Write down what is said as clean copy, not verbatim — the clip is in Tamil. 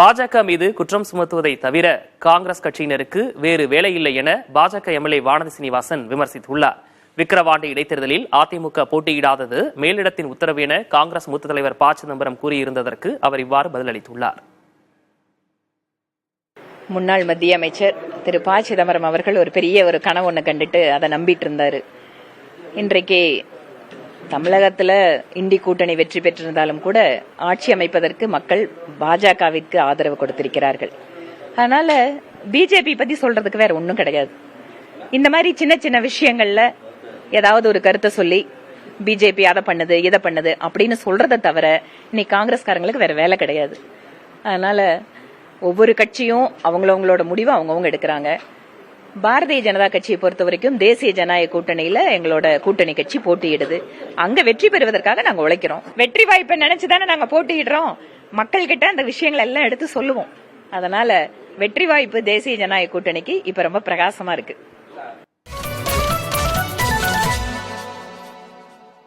பாஜக மீது குற்றம் சுமத்துவதை தவிர காங்கிரஸ் கட்சியினருக்கு வேறு வேலையில்லை என பாஜக எம்எல்ஏ வானதி சீனிவாசன் விமர்சித்துள்ளார். விக்கிரவாண்டி இடைத்தேர்தலில் அதிமுக போட்டியிடாதது மேலிடத்தின் உத்தரவு என காங்கிரஸ் மூத்த தலைவர் ப. சிதம்பரம் கூறியிருந்ததற்கு அவர் இவ்வாறு பதிலளித்துள்ளார். முன்னாள் மத்திய அமைச்சர் திரு ப. சிதம்பரம் அவர்கள் ஒரு பெரிய கனவு ஒன்று கண்டுட்டு அதை நம்பிட்டு இருந்தாரு. இன்றைக்கு தமிழகத்துல இண்டி கூட்டணி வெற்றி பெற்றிருந்தாலும் கூட ஆட்சி அமைப்பதற்கு மக்கள் பாஜகவிற்கு ஆதரவு கொடுத்திருக்கிறார்கள். அதனால பிஜேபி பத்தி சொல்றதுக்கு வேற ஒன்றும் கிடையாது. இந்த மாதிரி சின்ன சின்ன விஷயங்கள்ல ஏதாவது ஒரு கருத்தை சொல்லி பிஜேபி அதை பண்ணுது இதை பண்ணுது அப்படின்னு சொல்றதை தவிர இன்னைக்கு காங்கிரஸ்காரங்களுக்கு வேற வேலை கிடையாது. அதனால ஒவ்வொரு கட்சியும் அவங்களோட முடிவை அவங்கவுங்க எடுக்கிறாங்க. பாரதிய ஜனதா கட்சியை பொறுத்த வரைக்கும் தேசிய ஜனநாயக கூட்டணியில எங்களோட கூட்டணி கட்சி போட்டியிடுது. அங்க வெற்றி பெறுவதற்காக நாங்க உழைக்கிறோம். வெற்றி வாய்ப்பை நினைச்சுதானே நாங்க போட்டியிடுறோம். மக்கள் கிட்ட அந்த விஷயங்கள் எல்லாம் எடுத்து சொல்லுவோம். அதனால வெற்றி வாய்ப்பு தேசிய ஜனநாயக கூட்டணிக்கு இப்ப ரொம்ப பிரகாசமா இருக்கு.